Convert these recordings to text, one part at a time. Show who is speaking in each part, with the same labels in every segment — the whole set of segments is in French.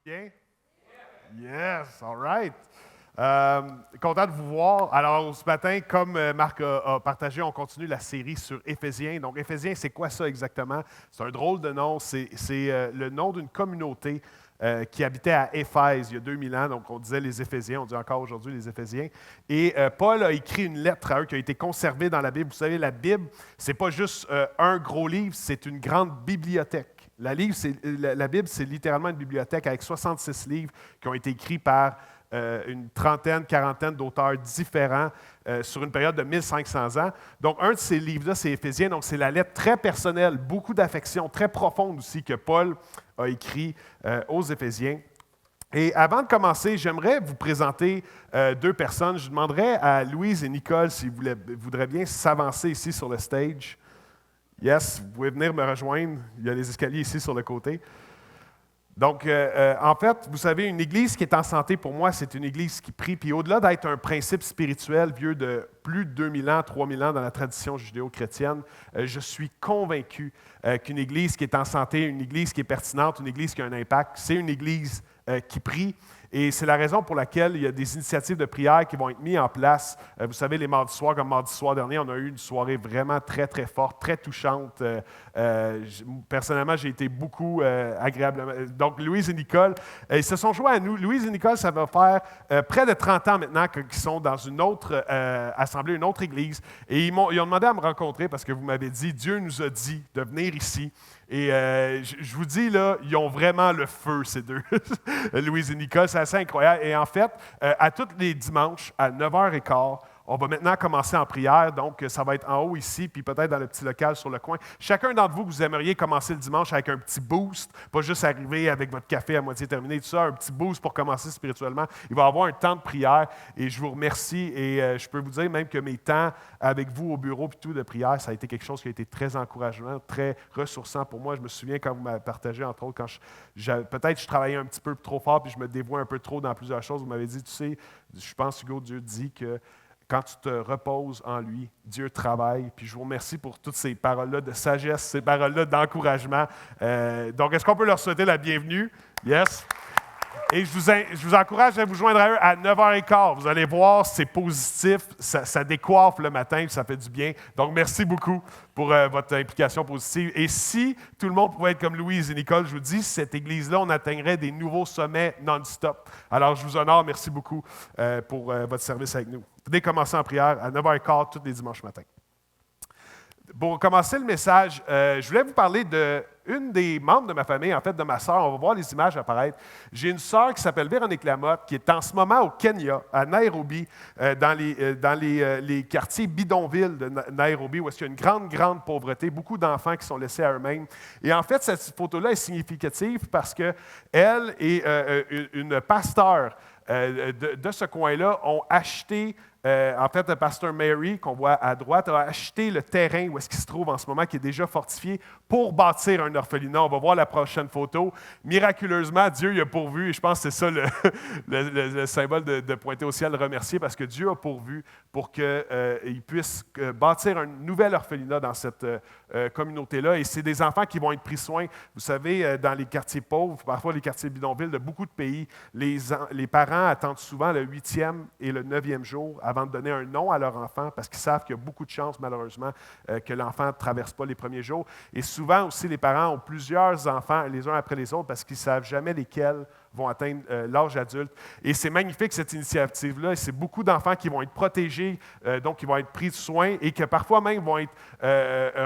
Speaker 1: Bien? Yes, all right. Content de vous voir. Alors, ce matin, comme Marc a partagé, on continue la série sur Éphésiens. Donc, Éphésiens, c'est quoi ça exactement? C'est un drôle de nom. C'est le nom d'une communauté qui habitait à Éphèse il y a 2000 ans. Donc, on disait les Éphésiens, on dit encore aujourd'hui les Éphésiens. Et Paul a écrit une lettre à eux qui a été conservée dans la Bible. Vous savez, la Bible, c'est pas juste un gros livre, c'est une grande bibliothèque. La Bible, c'est littéralement une bibliothèque avec 66 livres qui ont été écrits par une trentaine, quarantaine d'auteurs différents sur une période de 1500 ans. Donc, un de ces livres-là, c'est Éphésiens. Donc, c'est la lettre très personnelle, beaucoup d'affection, très profonde aussi, que Paul a écrit aux Éphésiens. Et avant de commencer, j'aimerais vous présenter deux personnes. Je demanderais à Louise et Nicole s'ils voudraient bien s'avancer ici sur le stage. Yes, vous pouvez venir me rejoindre. Il y a les escaliers ici sur le côté. Donc, en fait, vous savez, une église qui est en santé, pour moi, c'est une église qui prie. Puis au-delà d'être un principe spirituel vieux de plus de 2000 ans, 3000 ans dans la tradition judéo-chrétienne, je suis convaincu qu'une église qui est en santé, une église qui est pertinente, une église qui a un impact, c'est une église qui prie. Et c'est la raison pour laquelle il y a des initiatives de prière qui vont être mises en place. Vous savez, les mardis soirs, comme mardi soir dernier, on a eu une soirée vraiment très, très forte, très touchante. Personnellement, j'ai été beaucoup agréablement. Donc, Louise et Nicole, ils se sont joints à nous. Louise et Nicole, ça va faire près de 30 ans maintenant qu'ils sont dans une autre assemblée, une autre église. Et ils ont demandé à me rencontrer parce que vous m'avez dit, Dieu nous a dit de venir ici. Et je vous dis, là, ils ont vraiment le feu, ces deux, Louise et Nicole, c'est assez incroyable. Et en fait, à tous les dimanches, à 9h15, on va maintenant commencer en prière, donc ça va être en haut ici, puis peut-être dans le petit local sur le coin. Chacun d'entre vous, vous aimeriez commencer le dimanche avec un petit boost, pas juste arriver avec votre café à moitié terminé, tout ça, un petit boost pour commencer spirituellement. Il va y avoir un temps de prière et je vous remercie et je peux vous dire même que mes temps avec vous au bureau puis tout de prière, ça a été quelque chose qui a été très encourageant, très ressourçant pour moi. Je me souviens quand vous m'avez partagé, entre autres, quand peut-être je travaillais un petit peu trop fort puis je me dévouais un peu trop dans plusieurs choses, vous m'avez dit, tu sais, je pense, Hugo, Dieu dit que quand tu te reposes en lui, Dieu travaille. Puis je vous remercie pour toutes ces paroles-là de sagesse, ces paroles-là d'encouragement. Donc, est-ce qu'on peut leur souhaiter la bienvenue? Yes. Et je vous encourage à vous joindre à eux à 9h15. Vous allez voir, c'est positif, ça décoiffe le matin, ça fait du bien. Donc, merci beaucoup pour votre implication positive. Et si tout le monde pouvait être comme Louise et Nicole, je vous dis, cette église-là, on atteindrait des nouveaux sommets non-stop. Alors, je vous honore, merci beaucoup pour votre service avec nous. Venez commencer en prière à 9h15 tous les dimanches matins. Pour commencer le message, je voulais vous parler d'une des membres de ma famille, en fait de ma sœur. On va voir les images apparaître. J'ai une sœur qui s'appelle Véronique Lamotte, qui est en ce moment au Kenya, à Nairobi, dans les quartiers bidonvilles de Nairobi, où il y a une grande, grande pauvreté, beaucoup d'enfants qui sont laissés à eux-mêmes. Et en fait, cette photo-là est significative parce qu'elle et une pasteur de ce coin-là ont acheté. En fait, le pasteur Mary, qu'on voit à droite, a acheté le terrain où est-ce qu'il se trouve en ce moment, qui est déjà fortifié, pour bâtir un orphelinat. On va voir la prochaine photo. Miraculeusement, Dieu y a pourvu, et je pense que c'est ça le symbole de pointer au ciel, de remercier, parce que Dieu a pourvu pour qu'il puisse bâtir un nouvel orphelinat dans cette communauté-là. Et c'est des enfants qui vont être pris soin. Vous savez, dans les quartiers pauvres, parfois les quartiers bidonvilles de beaucoup de pays, les parents attendent souvent le 8e et le 9e jour avant de donner un nom à leur enfant parce qu'ils savent qu'il y a beaucoup de chances, malheureusement, que l'enfant ne traverse pas les premiers jours. Et souvent aussi, les parents ont plusieurs enfants les uns après les autres parce qu'ils ne savent jamais lesquels vont atteindre l'âge adulte. Et c'est magnifique, cette initiative-là. Et c'est beaucoup d'enfants qui vont être protégés, donc qui vont être pris de soin et qui parfois même vont être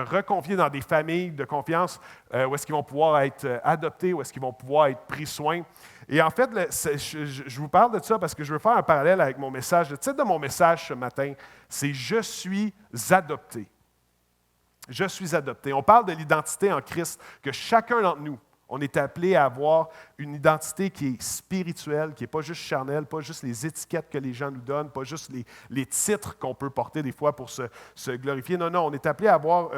Speaker 1: reconfiés dans des familles de confiance où est-ce qu'ils vont pouvoir être adoptés, où est-ce qu'ils vont pouvoir être pris soin. Et en fait, je vous parle de ça parce que je veux faire un parallèle avec mon message. Le titre de mon message ce matin, c'est « Je suis adopté ». Je suis adopté. On parle de l'identité en Christ, que chacun d'entre nous, on est appelé à avoir une identité qui est spirituelle, qui n'est pas juste charnelle, pas juste les étiquettes que les gens nous donnent, pas juste les titres qu'on peut porter des fois pour se glorifier. Non, on est appelé à avoir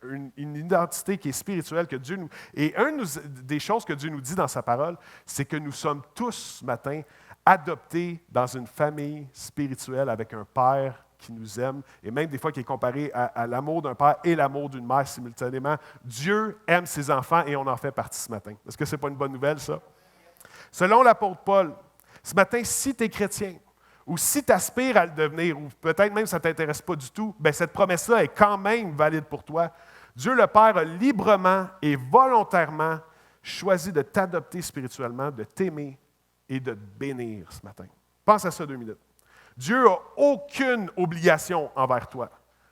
Speaker 1: une identité qui est spirituelle, que Dieu nous... Et des choses que Dieu nous dit dans sa parole, c'est que nous sommes tous, ce matin, adoptés dans une famille spirituelle avec un Père qui nous aime, et même des fois qui est comparé à l'amour d'un père et l'amour d'une mère simultanément. Dieu aime ses enfants et on en fait partie ce matin. Est-ce que ce n'est pas une bonne nouvelle, ça? Selon l'apôtre Paul, ce matin, si tu es chrétien, ou si tu aspires à le devenir, ou peut-être même ça ne t'intéresse pas du tout, bien, cette promesse-là est quand même valide pour toi. Dieu le Père a librement et volontairement choisi de t'adopter spirituellement, de t'aimer et de te bénir ce matin. Pense à ça 2 minutes. Dieu n'a aucune obligation envers toi.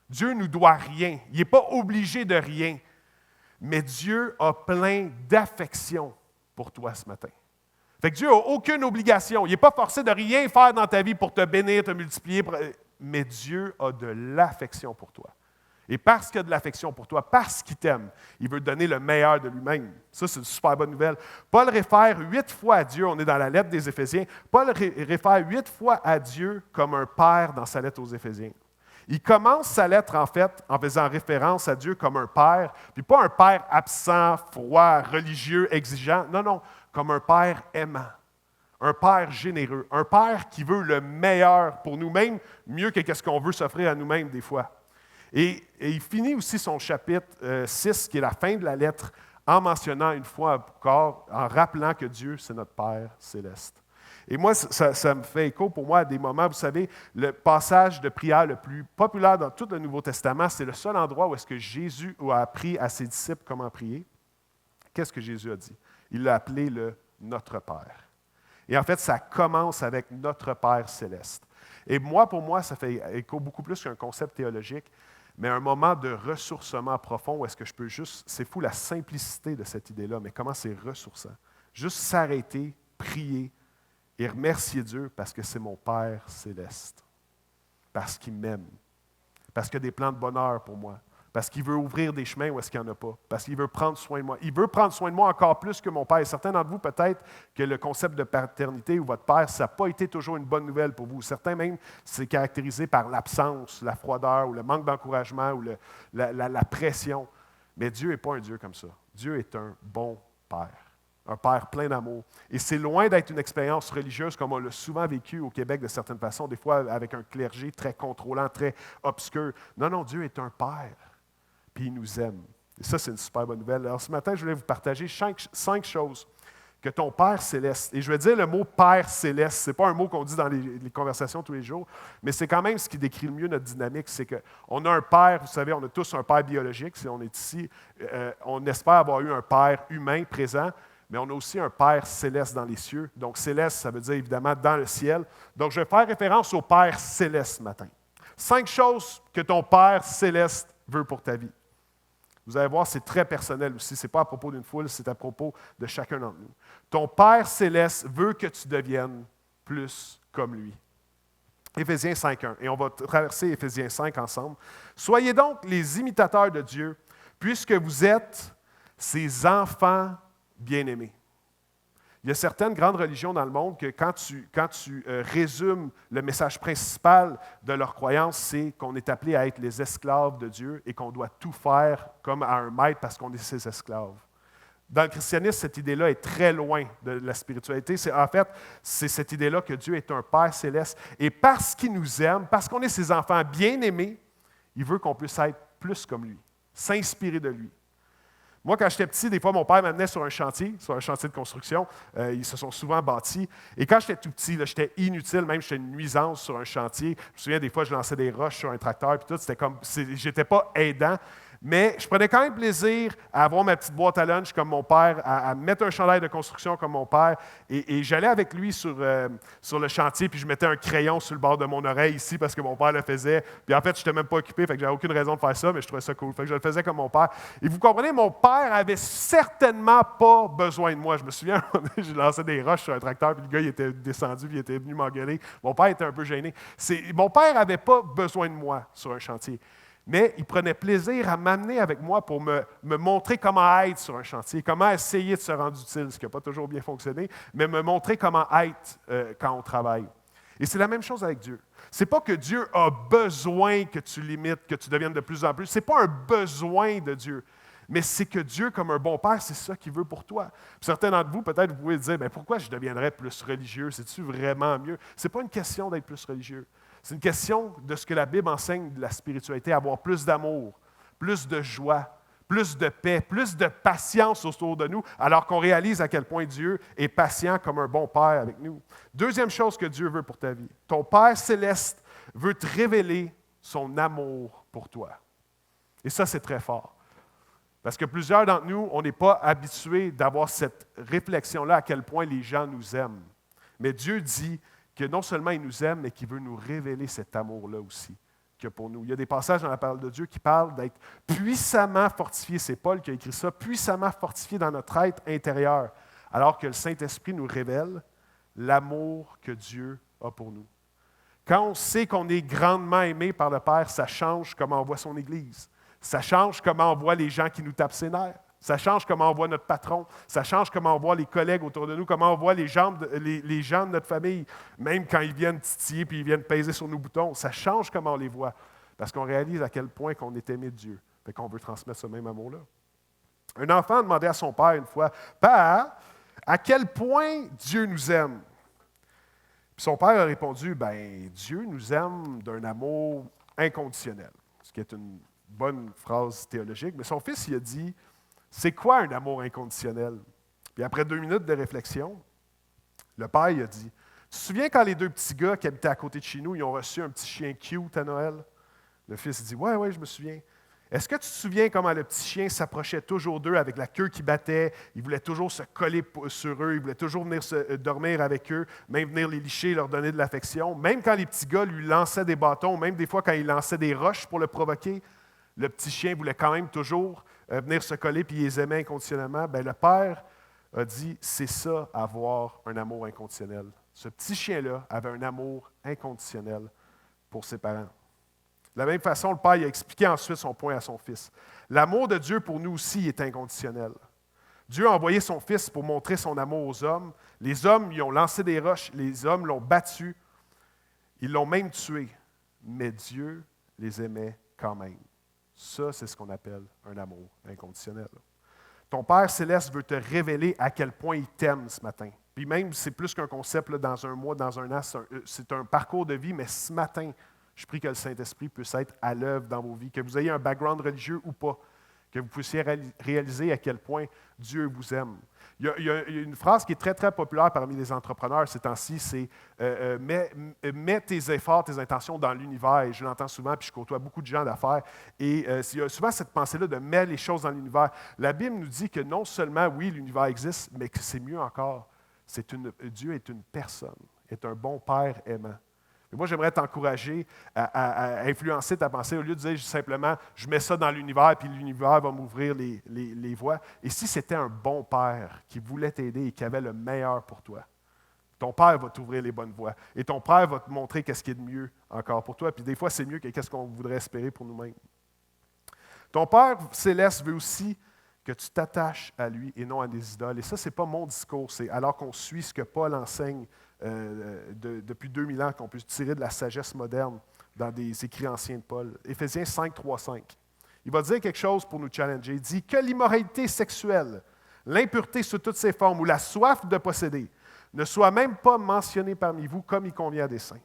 Speaker 1: Dieu ne nous doit rien. Il n'est pas obligé de rien. Mais Dieu a plein d'affection pour toi ce matin. Fait que Dieu n'a aucune obligation. Il n'est pas forcé de rien faire dans ta vie pour te bénir, te multiplier. Mais Dieu a de l'affection pour toi. Et parce qu'il a de l'affection pour toi, parce qu'il t'aime, il veut te donner le meilleur de lui-même. Ça, c'est une super bonne nouvelle. Paul réfère 8 fois à Dieu, on est dans la lettre des Éphésiens, Paul réfère 8 fois à Dieu comme un père dans sa lettre aux Éphésiens. Il commence sa lettre, en fait, en faisant référence à Dieu comme un père, puis pas un père absent, froid, religieux, exigeant. Non, non, comme un père aimant, un père généreux, un père qui veut le meilleur pour nous-mêmes, mieux que ce qu'on veut s'offrir à nous-mêmes des fois. Et il finit aussi son chapitre 6, qui est la fin de la lettre, en mentionnant une fois encore, en rappelant que Dieu, c'est notre Père céleste. Et moi, ça me fait écho pour moi à des moments, vous savez, le passage de prière le plus populaire dans tout le Nouveau Testament, c'est le seul endroit où est-ce que Jésus a appris à ses disciples comment prier. Qu'est-ce que Jésus a dit? Il l'a appelé le « Notre Père ». Et en fait, ça commence avec notre Père céleste. Et moi, pour moi, ça fait écho beaucoup plus qu'un concept théologique, mais un moment de ressourcement profond où est-ce que je peux juste, c'est fou la simplicité de cette idée-là, mais comment c'est ressourçant. Juste s'arrêter, prier et remercier Dieu parce que c'est mon Père céleste, parce qu'il m'aime, parce qu'il a des plans de bonheur pour moi, parce qu'il veut ouvrir des chemins où est-ce qu'il n'y en a pas, parce qu'il veut prendre soin de moi. Il veut prendre soin de moi encore plus que mon Père. Certains d'entre vous, peut-être que le concept de paternité ou votre Père, ça n'a pas été toujours une bonne nouvelle pour vous. Certains même, c'est caractérisé par l'absence, la froideur ou le manque d'encouragement ou la pression. Mais Dieu n'est pas un Dieu comme ça. Dieu est un bon Père. Un Père plein d'amour. Et c'est loin d'être une expérience religieuse comme on l'a souvent vécu au Québec de certaines façons, des fois avec un clergé très contrôlant, très obscur. Non, non, Dieu est un Père. Puis il nous aime. Et ça, c'est une super bonne nouvelle. Alors ce matin, je voulais vous partager 5 choses que ton Père céleste, et je vais dire le mot Père céleste, ce n'est pas un mot qu'on dit dans les conversations tous les jours, mais c'est quand même ce qui décrit le mieux notre dynamique, c'est qu'on a un Père, vous savez, on a tous un Père biologique, si on est ici, on espère avoir eu un Père humain présent, mais on a aussi un Père céleste dans les cieux. Donc céleste, ça veut dire évidemment dans le ciel. Donc je vais faire référence au Père céleste ce matin. 5 choses que ton Père céleste veut pour ta vie. Vous allez voir, c'est très personnel aussi. Ce n'est pas à propos d'une foule, c'est à propos de chacun d'entre nous. Ton Père céleste veut que tu deviennes plus comme lui. Éphésiens 5.1. Et on va traverser Éphésiens 5 ensemble. Soyez donc les imitateurs de Dieu, puisque vous êtes ses enfants bien-aimés. Il y a certaines grandes religions dans le monde que quand tu résumes le message principal de leur croyance, c'est qu'on est appelé à être les esclaves de Dieu et qu'on doit tout faire comme à un maître parce qu'on est ses esclaves. Dans le christianisme, cette idée-là est très loin de la spiritualité. C'est cette idée-là que Dieu est un Père céleste. Et parce qu'il nous aime, parce qu'on est ses enfants bien-aimés, il veut qu'on puisse être plus comme lui, s'inspirer de lui. Moi, quand j'étais petit, des fois, mon père m'amenait sur un chantier de construction. Ils se sont souvent bâtis. Et quand j'étais tout petit, là, j'étais inutile, même j'étais une nuisance sur un chantier. Je me souviens, des fois, je lançais des roches sur un tracteur, puis tout. J'étais pas aidant. Mais je prenais quand même plaisir à avoir ma petite boîte à lunch comme mon père, à mettre un chandail de construction comme mon père. Et j'allais avec lui sur le chantier, puis je mettais un crayon sur le bord de mon oreille ici parce que mon père le faisait. Puis en fait, je n'étais même pas occupé, fait que j'avais aucune raison de faire ça, mais je trouvais ça cool. Fait que je le faisais comme mon père. Et vous comprenez, mon père avait certainement pas besoin de moi. Je me souviens, j'ai lancé des roches sur un tracteur, puis le gars, il était descendu, puis il était venu m'engueuler. Mon père était un peu gêné. Mon père n'avait pas besoin de moi sur un chantier. Mais il prenait plaisir à m'amener avec moi pour me montrer comment être sur un chantier, comment essayer de se rendre utile, ce qui n'a pas toujours bien fonctionné, mais me montrer comment être quand on travaille. Et c'est la même chose avec Dieu. Ce n'est pas que Dieu a besoin que tu limites, que tu deviennes de plus en plus. Ce n'est pas un besoin de Dieu. Mais c'est que Dieu, comme un bon père, c'est ça qu'il veut pour toi. Puis certains d'entre vous, peut-être, vous pouvez dire, pourquoi je deviendrais plus religieux? C'est-tu vraiment mieux? Ce n'est pas une question d'être plus religieux. C'est une question de ce que la Bible enseigne de la spiritualité, avoir plus d'amour, plus de joie, plus de paix, plus de patience autour de nous, alors qu'on réalise à quel point Dieu est patient comme un bon Père avec nous. Deuxième chose que Dieu veut pour ta vie, ton Père céleste veut te révéler son amour pour toi. Et ça, c'est très fort. Parce que plusieurs d'entre nous, on n'est pas habitués d'avoir cette réflexion-là à quel point les gens nous aiment. Mais Dieu dit que non seulement il nous aime, mais qu'il veut nous révéler cet amour-là aussi qu'il y a pour nous. Il y a des passages dans la parole de Dieu qui parlent d'être puissamment fortifié. C'est Paul qui a écrit ça, puissamment fortifié dans notre être intérieur, alors que le Saint-Esprit nous révèle l'amour que Dieu a pour nous. Quand on sait qu'on est grandement aimé par le Père, ça change comment on voit son Église. Ça change comment on voit les gens qui nous tapent ses nerfs. Ça change comment on voit notre patron. Ça change comment on voit les collègues autour de nous, comment on voit les gens de notre famille. Même quand ils viennent titiller puis ils viennent peser sur nos boutons, ça change comment on les voit. Parce qu'on réalise à quel point qu'on est aimé de Dieu. Fait qu'on veut transmettre ce même amour-là. Un enfant demandait à son père une fois, « Père, à quel point Dieu nous aime? » Puis son père a répondu, « Bien, Dieu nous aime d'un amour inconditionnel. » Ce qui est une bonne phrase théologique, mais son fils, il a dit, c'est quoi un amour inconditionnel? Puis après 2 minutes de réflexion, le père, il a dit, tu te souviens quand les 2 petits gars qui habitaient à côté de chez nous, ils ont reçu un petit chien cute à Noël? Le fils dit, ouais, je me souviens. Est-ce que tu te souviens comment le petit chien s'approchait toujours d'eux avec la queue qui battait? Il voulait toujours se coller sur eux, il voulait toujours venir dormir avec eux, même venir les licher, leur donner de l'affection. Même quand les petits gars lui lançaient des bâtons, même des fois quand ils lançaient des roches pour le provoquer, le petit chien voulait quand même toujours venir se coller puis il les aimait inconditionnellement. Bien, le père a dit, c'est ça, avoir un amour inconditionnel. Ce petit chien-là avait un amour inconditionnel pour ses parents. De la même façon, le père il a expliqué ensuite son point à son fils. L'amour de Dieu pour nous aussi est inconditionnel. Dieu a envoyé son fils pour montrer son amour aux hommes. Les hommes lui ont lancé des roches, les hommes l'ont battu, ils l'ont même tué. Mais Dieu les aimait quand même. Ça, c'est ce qu'on appelle un amour inconditionnel. Ton Père céleste veut te révéler à quel point il t'aime ce matin. Puis même, c'est plus qu'un concept là, dans un mois, dans un an, c'est un parcours de vie, mais ce matin, je prie que le Saint-Esprit puisse être à l'œuvre dans vos vies, que vous ayez un background religieux ou pas, que vous puissiez réaliser à quel point Dieu vous aime. Il y a une phrase qui est très, très populaire parmi les entrepreneurs ces temps-ci, c'est mets tes efforts, tes intentions dans l'univers. Et je l'entends souvent, puis je côtoie beaucoup de gens d'affaires. Et il y a souvent cette pensée-là de mettre les choses dans l'univers. La Bible nous dit que non seulement, oui, l'univers existe, mais que c'est mieux encore. Dieu est une personne, est un bon Père aimant. Et moi, j'aimerais t'encourager à influencer ta pensée au lieu de dire simplement « je mets ça dans l'univers, puis l'univers va m'ouvrir les voies ». Et si c'était un bon père qui voulait t'aider et qui avait le meilleur pour toi, ton père va t'ouvrir les bonnes voies. Et ton père va te montrer qu'est-ce qui est de mieux encore pour toi. Puis des fois, c'est mieux que qu'est-ce qu'on voudrait espérer pour nous-mêmes. Ton Père céleste veut aussi que tu t'attaches à lui et non à des idoles. Et ça, ce n'est pas mon discours, c'est alors qu'on suit ce que Paul enseigne depuis 2000 ans, qu'on peut tirer de la sagesse moderne dans des écrits anciens de Paul. Éphésiens 5, 3, 5. Il va dire quelque chose pour nous challenger. Il dit que l'immoralité sexuelle, l'impureté sous toutes ses formes ou la soif de posséder ne soit même pas mentionnée parmi vous comme il convient à des saints.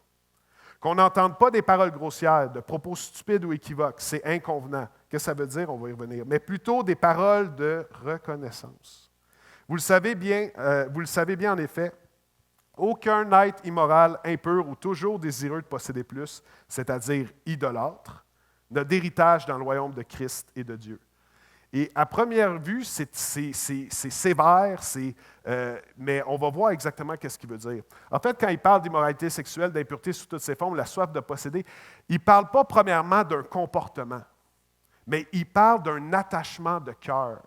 Speaker 1: Qu'on n'entende pas des paroles grossières, de propos stupides ou équivoques, c'est inconvenant. Qu'est-ce que ça veut dire? On va y revenir. Mais plutôt des paroles de reconnaissance. Vous le savez bien en effet, aucun être immoral, impur ou toujours désireux de posséder plus, c'est-à-dire idolâtre, n'a d'héritage dans le royaume de Christ et de Dieu. Et à première vue, c'est sévère, mais on va voir exactement ce qu'il veut dire. En fait, quand il parle d'immoralité sexuelle, d'impureté sous toutes ses formes, la soif de posséder, il ne parle pas premièrement d'un comportement, mais il parle d'un attachement de cœur.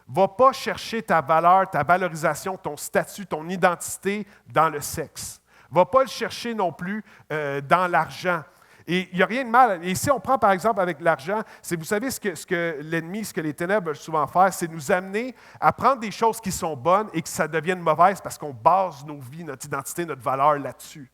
Speaker 1: Va pas chercher ta valeur, ta valorisation, ton statut, ton identité dans le sexe. Va pas le chercher non plus dans l'argent. Et il n'y a rien de mal. Et si on prend par exemple avec l'argent, vous savez ce que l'ennemi, ce que les ténèbres veulent souvent faire, c'est nous amener à prendre des choses qui sont bonnes et que ça devienne mauvaises parce qu'on base nos vies, notre identité, notre valeur là-dessus.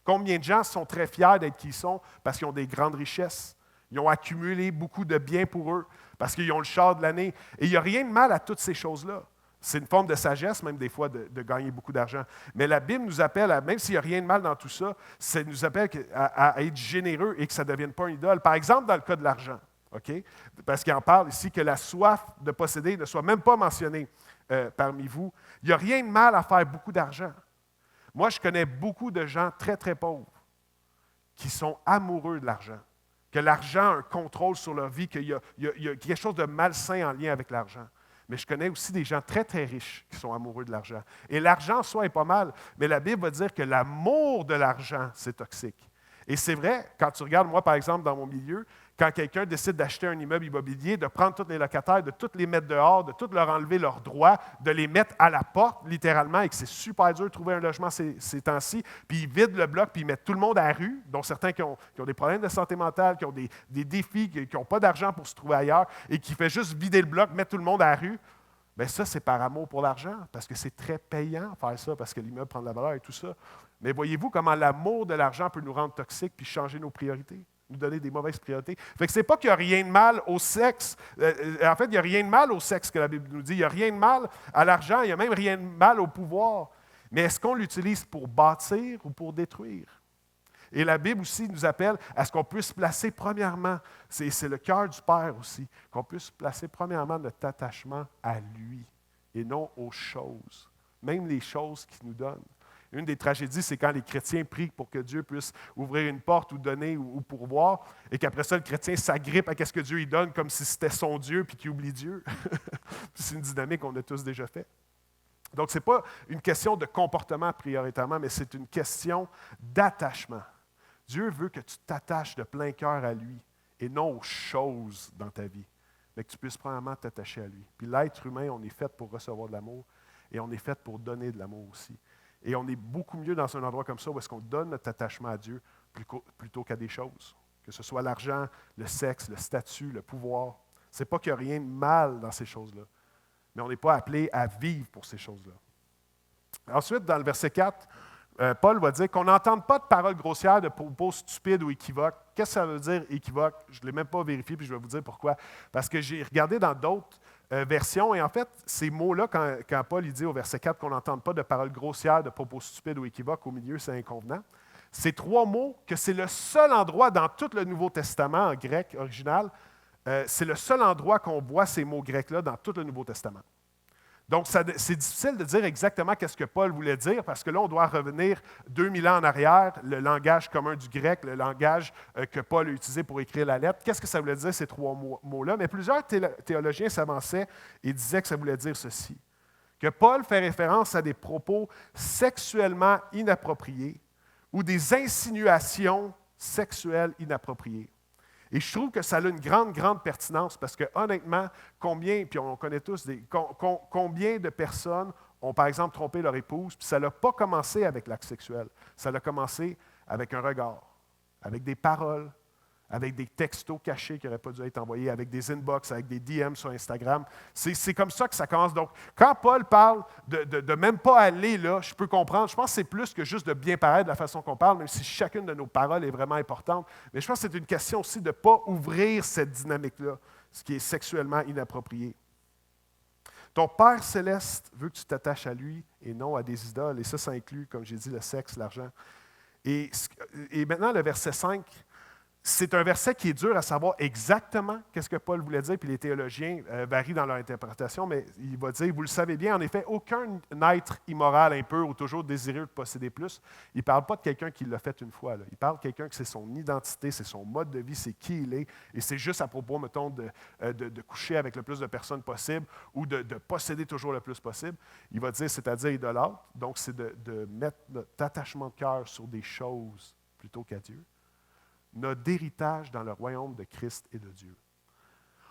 Speaker 1: Combien de gens sont très fiers d'être qui ils sont parce qu'ils ont des grandes richesses? Ils ont accumulé beaucoup de biens pour eux parce qu'ils ont le char de l'année. Et il n'y a rien de mal à toutes ces choses-là. C'est une forme de sagesse, même des fois, de gagner beaucoup d'argent. Mais la Bible nous appelle, même s'il n'y a rien de mal dans tout ça, ça nous appelle à être généreux et que ça ne devienne pas une idole. Par exemple, dans le cas de l'argent. OK? Parce qu'il en parle ici que la soif de posséder ne soit même pas mentionnée parmi vous. Il n'y a rien de mal à faire beaucoup d'argent. Moi, je connais beaucoup de gens très, très pauvres qui sont amoureux de l'argent, que l'argent a un contrôle sur leur vie, qu'il y a quelque chose de malsain en lien avec l'argent. Mais je connais aussi des gens très, très riches qui sont amoureux de l'argent. Et l'argent en soi est pas mal, mais la Bible va dire que l'amour de l'argent, c'est toxique. Et c'est vrai, quand tu regardes, moi, par exemple, dans mon milieu, quand quelqu'un décide d'acheter un immeuble immobilier, de prendre tous les locataires, de tous les mettre dehors, de tous leur enlever leurs droits, de les mettre à la porte, littéralement, et que c'est super dur de trouver un logement ces temps-ci, puis ils vident le bloc, puis ils mettent tout le monde à la rue, dont certains qui ont des problèmes de santé mentale, qui ont des défis, qui n'ont pas d'argent pour se trouver ailleurs, et qui fait juste vider le bloc, mettre tout le monde à la rue. Bien, ça, c'est par amour pour l'argent, parce que c'est très payant faire ça, parce que l'immeuble prend de la valeur et tout ça. Mais voyez-vous comment l'amour de l'argent peut nous rendre toxiques puis changer nos priorités, nous donner des mauvaises priorités. Fait que c'est pas qu'il n'y a rien de mal au sexe. En fait, il n'y a rien de mal au sexe que la Bible nous dit. Il n'y a rien de mal à l'argent, il n'y a même rien de mal au pouvoir. Mais est-ce qu'on l'utilise pour bâtir ou pour détruire? Et la Bible aussi nous appelle à ce qu'on puisse placer premièrement, c'est le cœur du Père aussi, qu'on puisse placer premièrement notre attachement à lui et non aux choses, même les choses qu'il nous donne. Une des tragédies, c'est quand les chrétiens prient pour que Dieu puisse ouvrir une porte ou donner ou pourvoir, et qu'après ça, le chrétien s'agrippe à ce que Dieu lui donne comme si c'était son Dieu, puis qu'il oublie Dieu. C'est une dynamique qu'on a tous déjà fait. Donc, ce n'est pas une question de comportement prioritairement, mais c'est une question d'attachement. Dieu veut que tu t'attaches de plein cœur à lui et non aux choses dans ta vie, mais que tu puisses premièrement t'attacher à lui. Puis l'être humain, on est fait pour recevoir de l'amour et on est fait pour donner de l'amour aussi. Et on est beaucoup mieux dans un endroit comme ça où est-ce qu'on donne notre attachement à Dieu plutôt qu'à des choses, que ce soit l'argent, le sexe, le statut, le pouvoir. Ce n'est pas qu'il n'y a rien de mal dans ces choses-là, mais on n'est pas appelé à vivre pour ces choses-là. Ensuite, dans le verset 4, Paul va dire qu'on n'entende pas de paroles grossières, de propos stupides ou équivoques. Qu'est-ce que ça veut dire équivoque? Je ne l'ai même pas vérifié, puis je vais vous dire pourquoi. Parce que j'ai regardé dans d'autres versions, et en fait, ces mots-là, quand Paul il dit au verset 4 qu'on n'entende pas de paroles grossières, de propos stupides ou équivoques, au milieu, c'est inconvenant. Ces trois mots, que c'est le seul endroit dans tout le Nouveau Testament, en grec original, c'est le seul endroit qu'on voit ces mots grecs-là dans tout le Nouveau Testament. Donc, c'est difficile de dire exactement qu'est-ce que Paul voulait dire, parce que là, on doit revenir 2000 ans en arrière, le langage commun du grec, le langage que Paul a utilisé pour écrire la lettre. Qu'est-ce que ça voulait dire, ces trois mots-là? Mais plusieurs théologiens s'avançaient et disaient que ça voulait dire ceci, que Paul fait référence à des propos sexuellement inappropriés ou des insinuations sexuelles inappropriées. Et je trouve que ça a une grande, grande pertinence parce que honnêtement, puis on connaît tous, combien de personnes ont par exemple trompé leur épouse, puis ça n'a pas commencé avec l'acte sexuel, ça a commencé avec un regard, avec des paroles, avec des textos cachés qui n'auraient pas dû être envoyés, avec des inbox, avec des DM sur Instagram. C'est comme ça que ça commence. Donc, quand Paul parle de même pas aller là, je peux comprendre. Je pense que c'est plus que juste de bien paraître de la façon qu'on parle, même si chacune de nos paroles est vraiment importante. Mais je pense que c'est une question aussi de ne pas ouvrir cette dynamique-là, ce qui est sexuellement inapproprié. Ton Père céleste veut que tu t'attaches à lui et non à des idoles. Et ça inclut, comme j'ai dit, le sexe, l'argent. Et maintenant, le verset 5, c'est un verset qui est dur à savoir exactement qu'est-ce que Paul voulait dire, puis les théologiens varient dans leur interprétation, mais il va dire, vous le savez bien, en effet, aucun être immoral, impur ou toujours désireux de posséder plus, il ne parle pas de quelqu'un qui l'a fait une fois, là. Il parle de quelqu'un que c'est son identité, c'est son mode de vie, c'est qui il est, et c'est juste à propos, mettons, de coucher avec le plus de personnes possible ou de posséder toujours le plus possible. Il va dire, c'est-à-dire idolâtre, donc c'est de mettre notre attachement de cœur sur des choses plutôt qu'à Dieu. Notre héritage dans le royaume de Christ et de Dieu.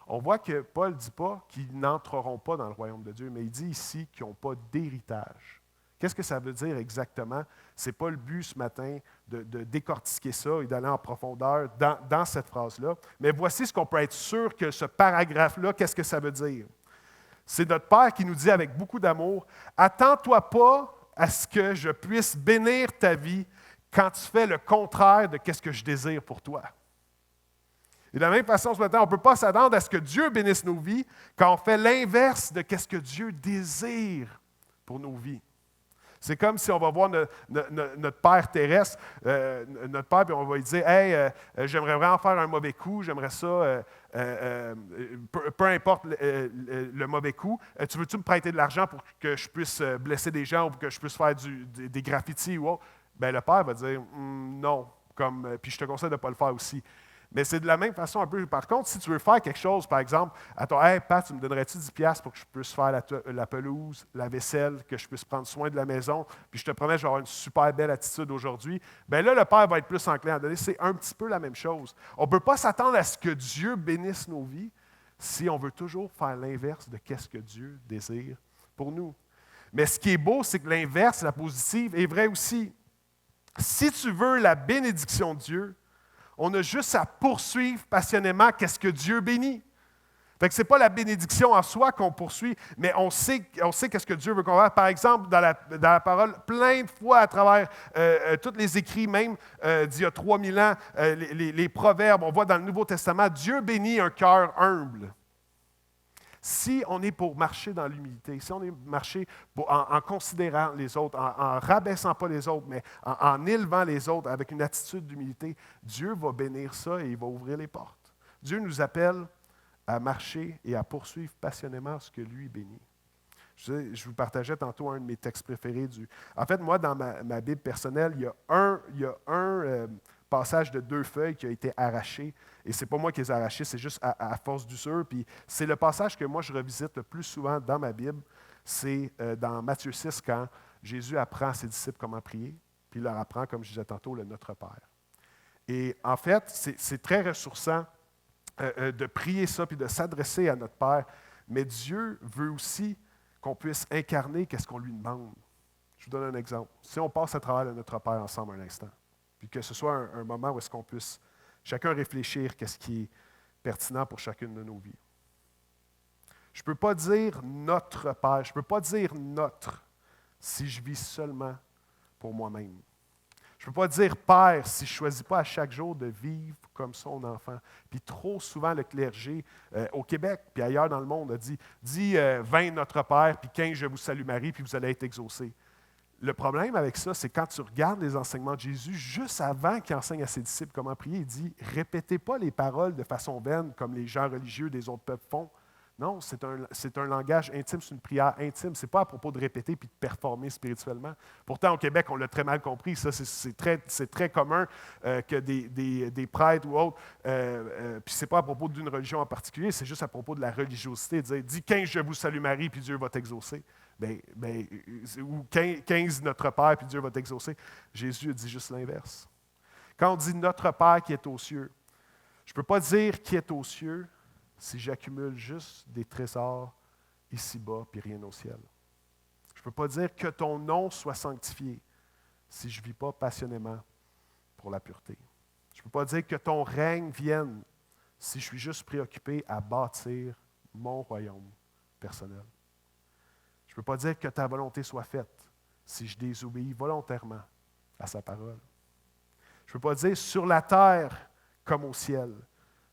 Speaker 1: On voit que Paul ne dit pas qu'ils n'entreront pas dans le royaume de Dieu, mais il dit ici qu'ils n'ont pas d'héritage. Qu'est-ce que ça veut dire exactement? Ce n'est pas le but ce matin de décortiquer ça et d'aller en profondeur dans cette phrase-là. Mais voici ce qu'on peut être sûr que ce paragraphe-là, qu'est-ce que ça veut dire? C'est notre Père qui nous dit avec beaucoup d'amour, « Attends-toi pas à ce que je puisse bénir ta vie quand tu fais le contraire de ce que je désire pour toi. » Et de la même façon, ce matin, on ne peut pas s'attendre à ce que Dieu bénisse nos vies quand on fait l'inverse de ce que Dieu désire pour nos vies. C'est comme si on va voir notre Père terrestre, notre Père, puis on va lui dire « Hey, j'aimerais vraiment faire un mauvais coup, j'aimerais ça peu importe le mauvais coup, tu veux-tu me prêter de l'argent pour que je puisse blesser des gens ou pour que je puisse faire des graffitis ou autre? Ben, le père va dire non, puis je te conseille de ne pas le faire aussi. Mais c'est de la même façon un peu. Par contre, si tu veux faire quelque chose, par exemple, à ton Hey, Pat, tu me donnerais-tu 10$ pour que je puisse faire la pelouse, la vaisselle, que je puisse prendre soin de la maison, puis je te promets, je vais avoir une super belle attitude aujourd'hui. Bien là, le Père va être plus enclin à donner. C'est un petit peu la même chose. On ne peut pas s'attendre à ce que Dieu bénisse nos vies si on veut toujours faire l'inverse de ce que Dieu désire pour nous. Mais ce qui est beau, c'est que l'inverse, la positive, est vrai aussi. Si tu veux la bénédiction de Dieu, on a juste à poursuivre passionnément qu'est-ce que Dieu bénit. Fait que ce n'est pas la bénédiction en soi qu'on poursuit, mais on sait qu'est-ce que Dieu veut qu'on fasse. Par exemple, dans la parole, plein de fois à travers tous les écrits, même d'il y a 3000 ans, les proverbes, on voit dans le Nouveau Testament, Dieu bénit un cœur humble. Si on est pour marcher dans l'humilité, si on est marcher en considérant les autres, en rabaissant pas les autres, mais en élevant les autres avec une attitude d'humilité, Dieu va bénir ça et il va ouvrir les portes. Dieu nous appelle à marcher et à poursuivre passionnément ce que lui bénit. Je vous partageais tantôt un de mes textes préférés. En fait, moi, dans ma Bible personnelle, il y a un passage de 2 feuilles qui a été arraché. Et ce n'est pas moi qui les ai arrachés, c'est juste à force d'usure. Puis c'est le passage que moi, je revisite le plus souvent dans ma Bible. C'est dans Matthieu 6, quand Jésus apprend à ses disciples comment prier, puis il leur apprend, comme je disais tantôt, le Notre Père. Et en fait, c'est très ressourçant de prier ça, puis de s'adresser à notre Père. Mais Dieu veut aussi qu'on puisse incarner qu'est-ce qu'on lui demande. Je vous donne un exemple. Si on passe à travers le Notre Père ensemble un instant, puis que ce soit un moment où est-ce qu'on puisse chacun réfléchir qu'est-ce qui est pertinent pour chacune de nos vies. Je ne peux pas dire notre Père, je ne peux pas dire notre si je vis seulement pour moi-même. Je ne peux pas dire Père si je ne choisis pas à chaque jour de vivre comme son enfant. Puis trop souvent, le clergé au Québec, puis ailleurs dans le monde, a dit 20 Notre Père, puis 15 Je vous salue Marie, puis vous allez être exaucés. Le problème avec ça, c'est quand tu regardes les enseignements de Jésus, juste avant qu'il enseigne à ses disciples comment prier, il dit « Répétez pas les paroles de façon vaine comme les gens religieux des autres peuples font. » Non, c'est un langage intime, c'est une prière intime. Ce n'est pas à propos de répéter puis de performer spirituellement. Pourtant, au Québec, on l'a très mal compris. Ça, c'est très commun que des prêtres ou autres. Puis ce n'est pas à propos d'une religion en particulier, c'est juste à propos de la religiosité. Dis 15 Je vous salue Marie, puis Dieu va t'exaucer. Ou 15 Notre Père, puis Dieu va t'exaucer. Jésus dit juste l'inverse. Quand on dit Notre Père qui est aux cieux, je ne peux pas dire qui est aux cieux si j'accumule juste des trésors ici-bas, puis rien au ciel. Je ne peux pas dire que ton nom soit sanctifié si je ne vis pas passionnément pour la pureté. Je ne peux pas dire que ton règne vienne si je suis juste préoccupé à bâtir mon royaume personnel. Je ne peux pas dire que ta volonté soit faite si je désobéis volontairement à sa parole. Je ne peux pas dire sur la terre comme au ciel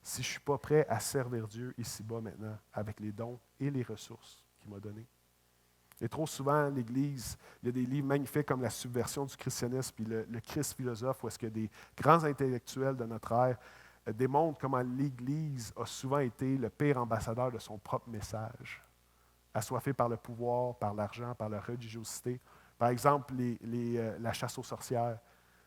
Speaker 1: si je ne suis pas prêt à servir Dieu ici-bas maintenant avec les dons et les ressources qu'il m'a donnés. Et trop souvent, l'Église, il y a des livres magnifiques comme La subversion du christianisme puis le Christ philosophe, où est-ce que des grands intellectuels de notre ère démontrent comment l'Église a souvent été le pire ambassadeur de son propre message, assoiffé par le pouvoir, par l'argent, par la religiosité. Par exemple, la chasse aux sorcières.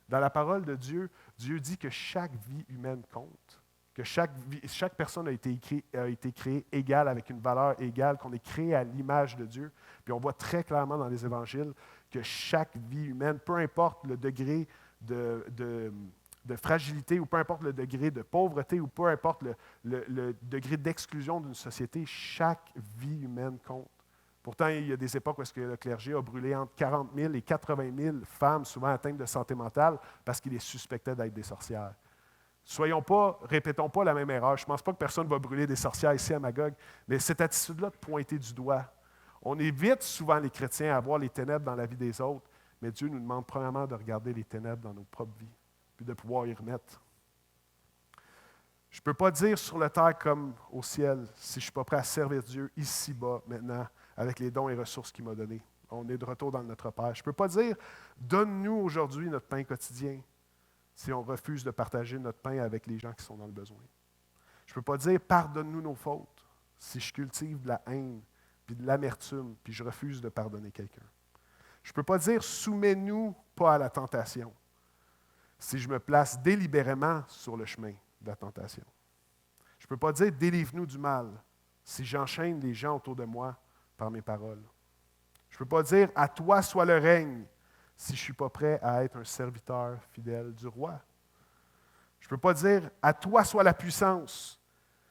Speaker 1: Dans la parole de Dieu, Dieu dit que chaque vie humaine compte, que chaque personne a été créée égale, avec une valeur égale, qu'on est créé à l'image de Dieu. Puis on voit très clairement dans les évangiles que chaque vie humaine, peu importe le degré de fragilité ou peu importe le degré de pauvreté ou peu importe le degré d'exclusion d'une société, chaque vie humaine compte. Pourtant, il y a des époques où est-ce que le clergé a brûlé entre 40 000 et 80 000 femmes, souvent atteintes de santé mentale, parce qu'il les suspectait d'être des sorcières. Répétons pas la même erreur. Je ne pense pas que personne va brûler des sorcières ici à Magog, mais cette attitude-là de pointer du doigt. On évite souvent, les chrétiens, à voir les ténèbres dans la vie des autres, mais Dieu nous demande premièrement de regarder les ténèbres dans nos propres vies, puis de pouvoir y remettre. Je ne peux pas dire sur la terre comme au ciel si je ne suis pas prêt à servir Dieu ici-bas, maintenant, avec les dons et ressources qu'il m'a donnés. On est de retour dans Notre Père. Je ne peux pas dire « Donne-nous aujourd'hui notre pain quotidien » si on refuse de partager notre pain avec les gens qui sont dans le besoin. Je ne Je ne peux pas dire « pardonne-nous nos fautes » si je cultive de la haine, puis de l'amertume, puis je refuse de pardonner quelqu'un. Je ne peux pas dire « soumets-nous pas à la tentation » si je me place délibérément sur le chemin de la tentation. Je ne peux pas dire « délivre-nous du mal » si j'enchaîne les gens autour de moi par mes paroles. Je ne peux pas dire « à toi soit le règne » si je ne suis pas prêt à être un serviteur fidèle du roi. Je ne peux pas dire « à toi soit la puissance »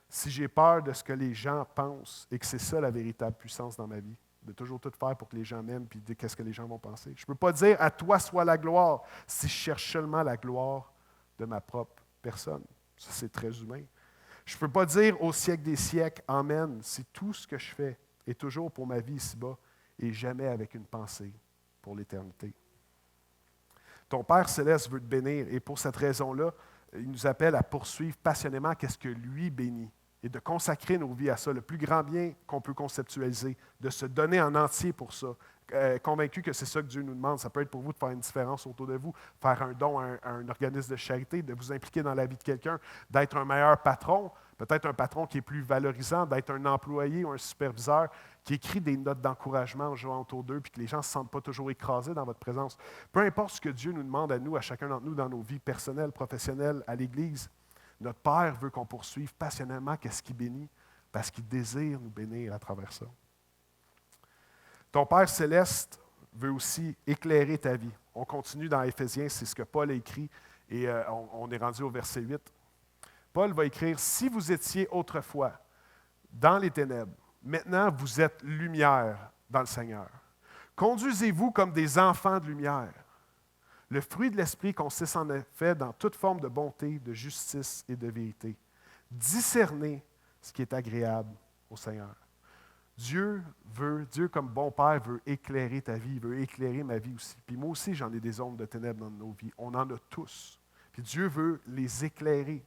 Speaker 1: si j'ai peur de ce que les gens pensent et que c'est ça la véritable puissance dans ma vie, de toujours tout faire pour que les gens m'aiment et de qu'est-ce que les gens vont penser. Je ne peux pas dire « à toi soit la gloire » si je cherche seulement la gloire de ma propre personne. Ça, c'est très humain. Je ne peux pas dire au siècle des siècles « Amen » si tout ce que je fais est toujours pour ma vie ici-bas et jamais avec une pensée pour l'éternité. Ton Père céleste veut te bénir et pour cette raison-là, il nous appelle à poursuivre passionnément qu'est-ce que lui bénit et de consacrer nos vies à ça, le plus grand bien qu'on peut conceptualiser, de se donner en entier pour ça. Convaincu que c'est ça que Dieu nous demande. Ça peut être pour vous de faire une différence autour de vous, faire un don à un organisme de charité, de vous impliquer dans la vie de quelqu'un, d'être un meilleur patron, peut-être un patron qui est plus valorisant, d'être un employé ou un superviseur qui écrit des notes d'encouragement aux gens autour d'eux, puis que les gens ne se sentent pas toujours écrasés dans votre présence. Peu importe ce que Dieu nous demande à nous, à chacun d'entre nous, dans nos vies personnelles, professionnelles, à l'Église, notre Père veut qu'on poursuive passionnément qu'est-ce qu'il bénit, parce qu'il désire nous bénir à travers ça. Ton Père céleste veut aussi éclairer ta vie. On continue dans Éphésiens, c'est ce que Paul a écrit, et on est rendu au verset 8. Paul va écrire « Si vous étiez autrefois dans les ténèbres, maintenant vous êtes lumière dans le Seigneur. Conduisez-vous comme des enfants de lumière. Le fruit de l'Esprit consiste en effet dans toute forme de bonté, de justice et de vérité. Discernez ce qui est agréable au Seigneur. » Dieu comme bon Père, veut éclairer ta vie, veut éclairer ma vie aussi. Puis moi aussi, j'en ai des ombres de ténèbres dans nos vies. On en a tous. Puis Dieu veut les éclairer.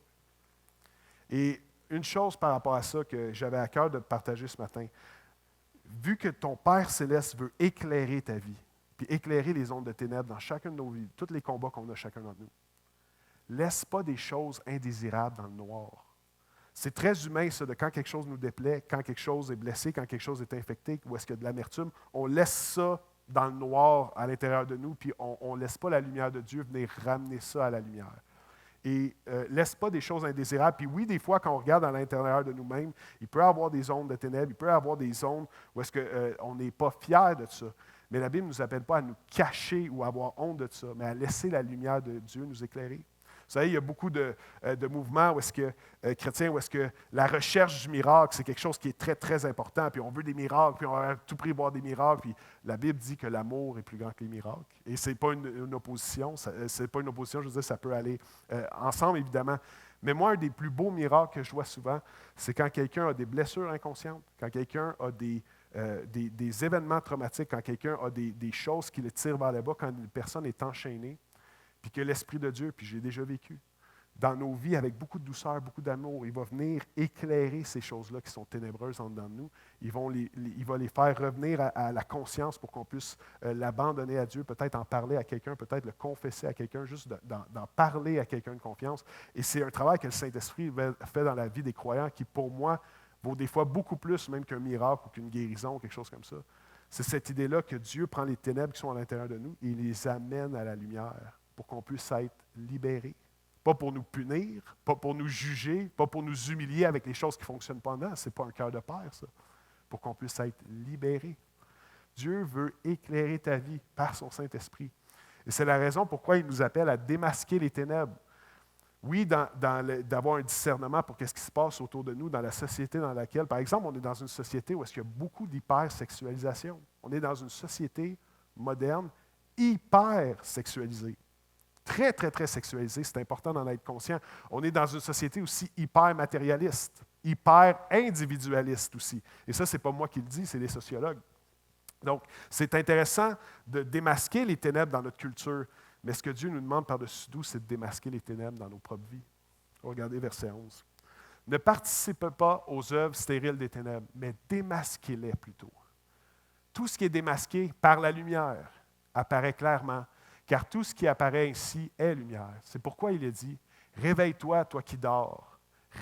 Speaker 1: Et une chose par rapport à ça que j'avais à cœur de partager ce matin, vu que ton Père céleste veut éclairer ta vie, puis éclairer les ondes de ténèbres dans chacun de nos vies, tous les combats qu'on a chacun d'entre nous, laisse pas des choses indésirables dans le noir. C'est très humain, ça, de quand quelque chose nous déplaît, quand quelque chose est blessé, quand quelque chose est infecté, ou est-ce qu'il y a de l'amertume, on laisse ça dans le noir à l'intérieur de nous, puis on ne laisse pas la lumière de Dieu venir ramener ça à la lumière. Et laisse pas des choses indésirables. Puis oui, des fois, quand on regarde à l'intérieur de nous-mêmes, il peut y avoir des ondes de ténèbres, il peut y avoir des zones où est-ce qu'on n'est pas fier de ça. Mais la Bible ne nous appelle pas à nous cacher ou à avoir honte de ça, mais à laisser la lumière de Dieu nous éclairer. Vous savez, il y a beaucoup de mouvements où est-ce que, chrétiens, où est-ce que la recherche du miracle, c'est quelque chose qui est très, très important. Puis on veut des miracles, puis on va à tout prix voir des miracles. Puis la Bible dit que l'amour est plus grand que les miracles. Et ce n'est pas une opposition. C'est pas une opposition, je veux dire, ça peut aller ensemble, évidemment. Mais moi, un des plus beaux miracles que je vois souvent, c'est quand quelqu'un a des blessures inconscientes, quand quelqu'un a des événements traumatiques, quand quelqu'un a des choses qui le tirent vers le bas, quand une personne est enchaînée, puis que l'Esprit de Dieu, puis j'ai déjà vécu, dans nos vies avec beaucoup de douceur, beaucoup d'amour, il va venir éclairer ces choses-là qui sont ténébreuses en dedans de nous. Il va les faire revenir à la conscience pour qu'on puisse l'abandonner à Dieu, peut-être en parler à quelqu'un, peut-être le confesser à quelqu'un, juste d'en parler à quelqu'un de confiance. Et c'est un travail que le Saint-Esprit fait dans la vie des croyants qui, pour moi, vaut des fois beaucoup plus même qu'un miracle ou qu'une guérison ou quelque chose comme ça. C'est cette idée-là que Dieu prend les ténèbres qui sont à l'intérieur de nous et il les amène à la lumière pour qu'on puisse être libérés. Pas pour nous punir, pas pour nous juger, pas pour nous humilier avec les choses qui ne fonctionnent pas en nous. Ce n'est pas un cœur de père, ça. Pour qu'on puisse être libérés. Dieu veut éclairer ta vie par son Saint-Esprit. Et c'est la raison pourquoi il nous appelle à démasquer les ténèbres. Oui, d'avoir un discernement pour ce qui se passe autour de nous dans la société dans laquelle, par exemple, on est dans une société où il y a beaucoup d'hypersexualisation. On est dans une société moderne hyper sexualisée. Très, très, très sexualisée. C'est important d'en être conscient. On est dans une société aussi hyper matérialiste, hyper individualiste aussi. Et ça, ce n'est pas moi qui le dis, c'est les sociologues. Donc, c'est intéressant de démasquer les ténèbres dans notre culture, mais ce que Dieu nous demande par-dessus tout, c'est de démasquer les ténèbres dans nos propres vies. Regardez verset 11. Ne participez pas aux œuvres stériles des ténèbres, mais démasquez-les plutôt. Tout ce qui est démasqué par la lumière apparaît clairement, car tout ce qui apparaît ainsi est lumière. C'est pourquoi il est dit, « Réveille-toi, toi qui dors.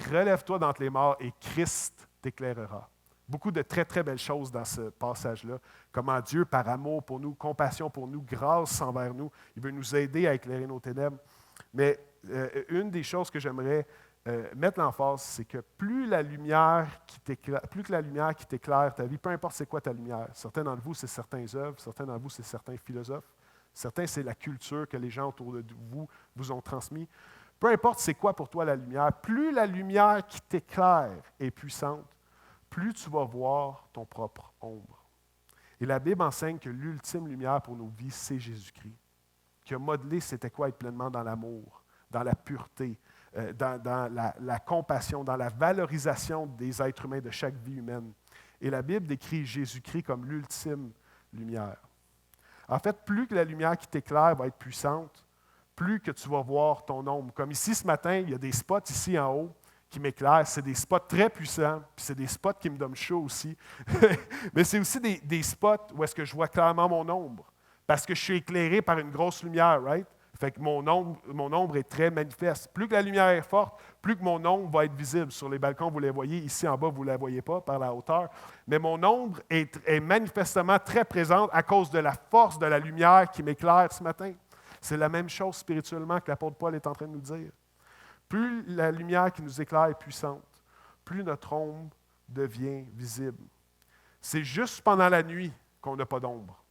Speaker 1: relève-toi d'entre les morts et Christ t'éclairera. Beaucoup de très, très belles choses dans ce passage-là. Comment Dieu, par amour pour nous, compassion pour nous, grâce envers nous, il veut nous aider à éclairer nos ténèbres. Mais une des choses que j'aimerais mettre l'emphase, c'est que plus que la lumière qui t'éclaire ta vie, peu importe c'est quoi ta lumière, certains d'entre vous, c'est certaines œuvres, certains d'entre vous, c'est certains philosophes, certains, c'est la culture que les gens autour de vous ont transmis. Peu importe c'est quoi pour toi la lumière, plus la lumière qui t'éclaire est puissante, plus tu vas voir ton propre ombre. Et la Bible enseigne que l'ultime lumière pour nos vies, c'est Jésus-Christ, qui a modelé c'était quoi être pleinement dans l'amour, dans la pureté, dans la compassion, dans la valorisation des êtres humains, de chaque vie humaine. Et la Bible décrit Jésus-Christ comme l'ultime lumière. En fait, plus que la lumière qui t'éclaire va être puissante, plus que tu vas voir ton ombre. Comme ici ce matin, il y a des spots ici en haut qui m'éclairent. C'est des spots très puissants, puis c'est des spots qui me donnent chaud aussi. Mais c'est aussi des spots où est-ce que je vois clairement mon ombre, parce que je suis éclairé par une grosse lumière, right? Fait que mon ombre est très manifeste. Plus que la lumière est forte, plus que mon ombre va être visible. Sur les balcons, vous les voyez. Ici en bas, vous ne la voyez pas par la hauteur. Mais mon ombre est manifestement très présente à cause de la force de la lumière qui m'éclaire ce matin. C'est la même chose spirituellement que l'apôtre Paul est en train de nous dire. Plus la lumière qui nous éclaire est puissante, plus notre ombre devient visible. C'est juste pendant la nuit qu'on n'a pas d'ombre.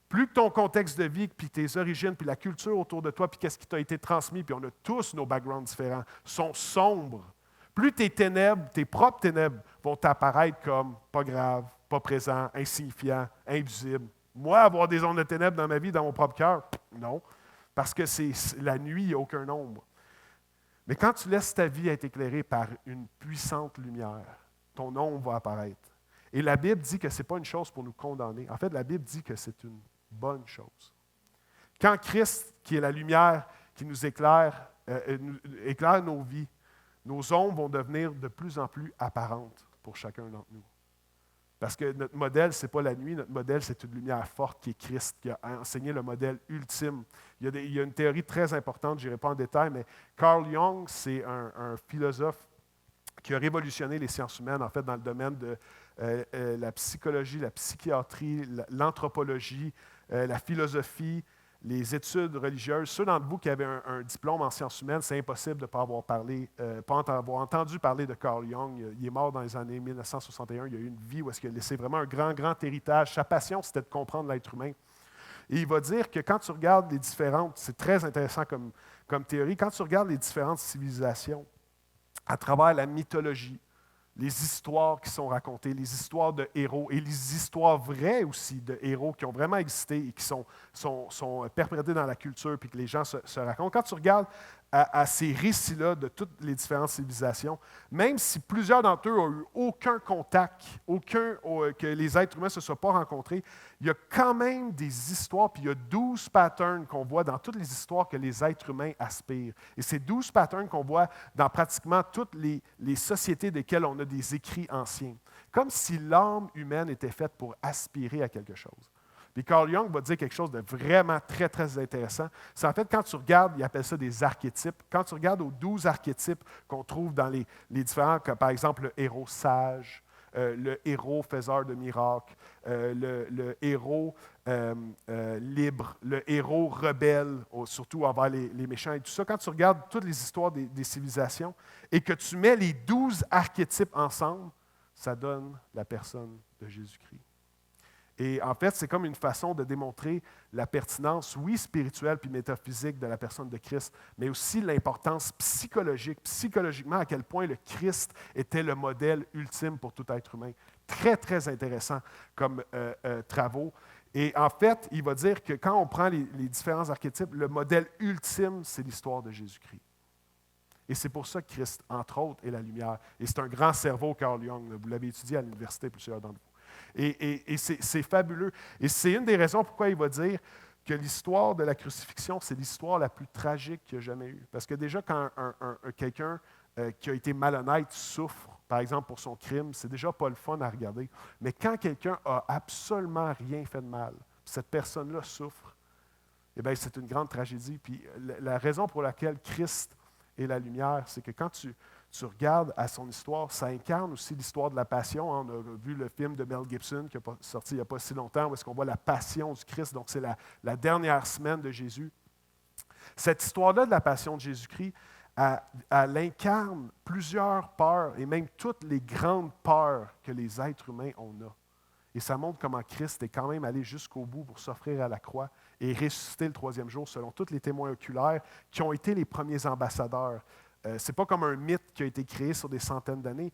Speaker 1: Plus que ton contexte de vie, puis tes origines, puis la culture autour de toi, puis qu'est-ce qui t'a été transmis, puis on a tous nos backgrounds différents, sont sombres. Plus tes ténèbres, tes propres ténèbres, vont t'apparaître comme pas grave, pas présent, insignifiant, invisible. Moi, avoir des ondes de ténèbres dans ma vie, dans mon propre cœur, non. Parce que c'est la nuit, il n'y a aucun ombre. Mais quand tu laisses ta vie être éclairée par une puissante lumière, ton ombre va apparaître. Et la Bible dit que ce n'est pas une chose pour nous condamner. En fait, la Bible dit que c'est une bonne chose. Quand Christ, qui est la lumière qui nous éclaire, éclaire nos vies, nos ombres vont devenir de plus en plus apparentes pour chacun d'entre nous. Parce que notre modèle, ce n'est pas la nuit, notre modèle, c'est une lumière forte qui est Christ, qui a enseigné le modèle ultime. Il y a une théorie très importante, je n'irai pas en détail, mais Carl Jung, c'est un philosophe qui a révolutionné les sciences humaines, en fait, dans le domaine de la psychologie, la psychiatrie, l'anthropologie, la philosophie, les études religieuses. Ceux d'entre vous qui avaient un diplôme en sciences humaines, c'est impossible de ne pas avoir entendu parler de Carl Jung. Il est mort dans les années 1961. Il a eu une vie où est-ce qu'il a laissé vraiment un grand, grand héritage. Sa passion, c'était de comprendre l'être humain. Et il va dire que quand tu regardes les différentes, c'est très intéressant comme théorie, quand tu regardes les différentes civilisations à travers la mythologie, les histoires qui sont racontées, les histoires de héros et les histoires vraies aussi de héros qui ont vraiment existé et qui sont perpétrés dans la culture puis que les gens se racontent. Quand tu regardes à ces récits-là de toutes les différentes civilisations, même si plusieurs d'entre eux n'ont eu aucun contact, que les êtres humains ne se soient pas rencontrés, il y a quand même des histoires, puis il y a 12 patterns qu'on voit dans toutes les histoires que les êtres humains aspirent. Et ces 12 patterns qu'on voit dans pratiquement toutes les sociétés desquelles on a des écrits anciens. Comme si l'âme humaine était faite pour aspirer à quelque chose. Puis Carl Jung va dire quelque chose de vraiment très, très intéressant. C'est en fait, quand tu regardes, il appelle ça des archétypes. Quand tu regardes aux 12 archétypes qu'on trouve dans les différents, comme par exemple le héros sage, le héros faiseur de miracles, le héros libre, le héros rebelle, surtout envers les méchants et tout ça. Quand tu regardes toutes les histoires des civilisations et que tu mets les 12 archétypes ensemble, ça donne la personne de Jésus-Christ. Et en fait, c'est comme une façon de démontrer la pertinence, oui, spirituelle puis métaphysique de la personne de Christ, mais aussi l'importance psychologiquement, à quel point le Christ était le modèle ultime pour tout être humain. Très, très intéressant comme travaux. Et en fait, il va dire que quand on prend les différents archétypes, le modèle ultime, c'est l'histoire de Jésus-Christ. Et c'est pour ça que Christ, entre autres, est la lumière. Et c'est un grand cerveau, Carl Jung. Vous l'avez étudié à l'université, plusieurs d'entre vous. Et c'est fabuleux. Et c'est une des raisons pourquoi il va dire que l'histoire de la crucifixion, c'est l'histoire la plus tragique qu'il y a jamais eue. Parce que déjà, quand quelqu'un qui a été malhonnête souffre, par exemple pour son crime, c'est déjà pas le fun à regarder. Mais quand quelqu'un a absolument rien fait de mal, cette personne-là souffre, eh bien, c'est une grande tragédie. Puis la raison pour laquelle Christ et la lumière, c'est que quand tu regardes à son histoire, ça incarne aussi l'histoire de la passion. On a vu le film de Mel Gibson qui est sorti il n'y a pas si longtemps, où est-ce qu'on voit la passion du Christ. Donc, c'est la dernière semaine de Jésus. Cette histoire-là de la passion de Jésus-Christ, elle incarne plusieurs peurs et même toutes les grandes peurs que les êtres humains ont. Et ça montre comment Christ est quand même allé jusqu'au bout pour s'offrir à la croix et ressusciter le troisième jour selon tous les témoins oculaires qui ont été les premiers ambassadeurs. Ce n'est pas comme un mythe qui a été créé sur des centaines d'années.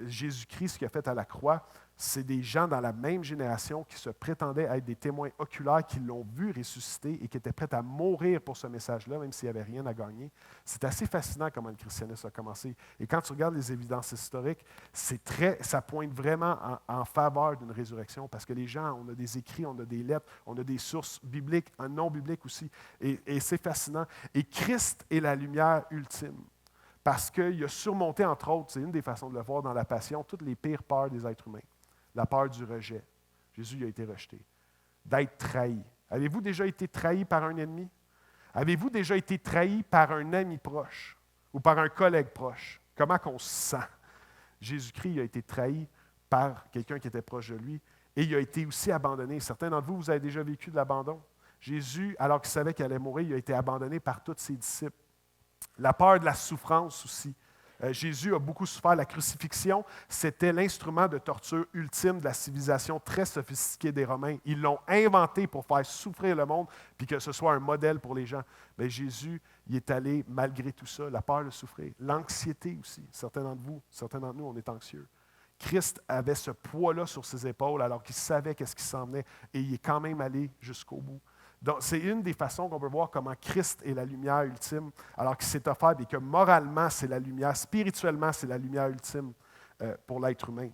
Speaker 1: Jésus-Christ, ce qu'il a fait à la croix, c'est des gens dans la même génération qui se prétendaient être des témoins oculaires, qui l'ont vu ressusciter et qui étaient prêts à mourir pour ce message-là, même s'il n'y avait rien à gagner. C'est assez fascinant comment le christianisme a commencé. Et quand tu regardes les évidences historiques, ça pointe vraiment en faveur d'une résurrection, parce que les gens, on a des écrits, on a des lettres, on a des sources bibliques, non bibliques aussi, et c'est fascinant. Et Christ est la lumière ultime. Parce qu'il a surmonté, entre autres, c'est une des façons de le voir dans la passion, toutes les pires peurs des êtres humains. La peur du rejet. Jésus a été rejeté. D'être trahi. Avez-vous déjà été trahi par un ennemi? Avez-vous déjà été trahi par un ami proche ou par un collègue proche? Comment qu'on se sent? Jésus-Christ a été trahi par quelqu'un qui était proche de lui et il a été aussi abandonné. Certains d'entre vous, vous avez déjà vécu de l'abandon. Jésus, alors qu'il savait qu'il allait mourir, il a été abandonné par tous ses disciples. La peur de la souffrance aussi. Jésus a beaucoup souffert. La crucifixion, c'était l'instrument de torture ultime de la civilisation très sophistiquée des Romains. Ils l'ont inventé pour faire souffrir le monde, puis que ce soit un modèle pour les gens. Mais Jésus, il est allé malgré tout ça, la peur de souffrir. L'anxiété aussi. Certains d'entre vous, certains d'entre nous, on est anxieux. Christ avait ce poids-là sur ses épaules alors qu'il savait qu'est-ce qui s'en venait et il est quand même allé jusqu'au bout. Donc, c'est une des façons qu'on peut voir comment Christ est la lumière ultime, alors qu'il s'est offert et que moralement, c'est la lumière, spirituellement, c'est la lumière ultime pour l'être humain.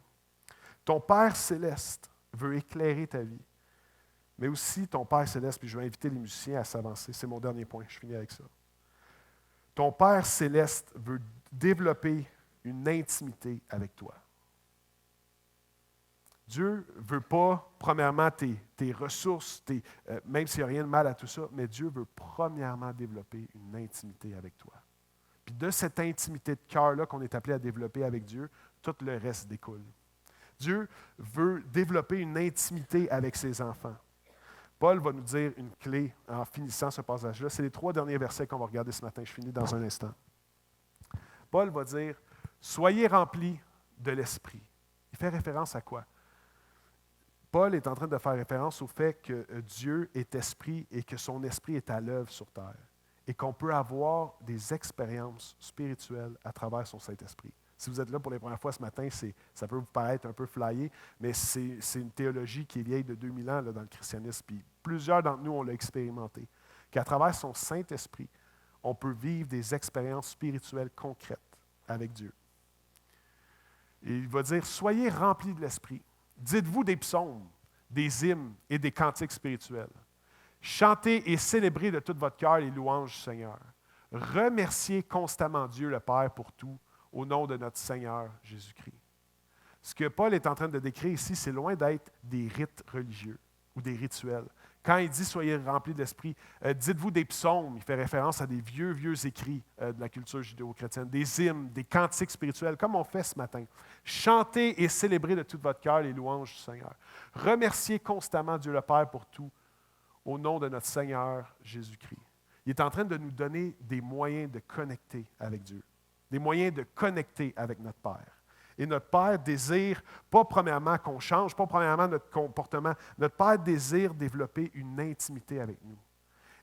Speaker 1: Ton Père céleste veut éclairer ta vie, mais aussi ton Père céleste, puis je vais inviter les musiciens à s'avancer, c'est mon dernier point, je finis avec ça. Ton Père céleste veut développer une intimité avec toi. Dieu ne veut pas, premièrement, tes ressources, même s'il n'y a rien de mal à tout ça, mais Dieu veut premièrement développer une intimité avec toi. Puis de cette intimité de cœur-là qu'on est appelé à développer avec Dieu, tout le reste découle. Dieu veut développer une intimité avec ses enfants. Paul va nous dire une clé en finissant ce passage-là. C'est les 3 derniers versets qu'on va regarder ce matin. Je finis dans un instant. Paul va dire, « Soyez remplis de l'Esprit. » Il fait référence à quoi? Paul est en train de faire référence au fait que Dieu est esprit et que son esprit est à l'œuvre sur terre et qu'on peut avoir des expériences spirituelles à travers son Saint-Esprit. Si vous êtes là pour les premières fois ce matin, ça peut vous paraître un peu flyé, mais c'est une théologie qui est vieille de 2000 ans là, dans le christianisme. Puis plusieurs d'entre nous, on l'a expérimenté, qu'à travers son Saint-Esprit, on peut vivre des expériences spirituelles concrètes avec Dieu. Et il va dire, soyez remplis de l'Esprit. Dites-vous des psaumes, des hymnes et des cantiques spirituels. Chantez et célébrez de tout votre cœur les louanges du Seigneur. Remerciez constamment Dieu le Père pour tout, au nom de notre Seigneur Jésus-Christ. Ce que Paul est en train de décrire ici, c'est loin d'être des rites religieux ou des rituels. Quand il dit « soyez remplis de l'Esprit », dites-vous des psaumes, il fait référence à des vieux écrits de la culture judéo-chrétienne, des hymnes, des cantiques spirituels, comme on fait ce matin. Chantez et célébrez de tout votre cœur les louanges du Seigneur. Remerciez constamment Dieu le Père pour tout, au nom de notre Seigneur Jésus-Christ. Il est en train de nous donner des moyens de connecter avec Dieu, des moyens de connecter avec notre Père. Et notre Père désire, pas premièrement qu'on change, pas premièrement notre comportement, notre Père désire développer une intimité avec nous.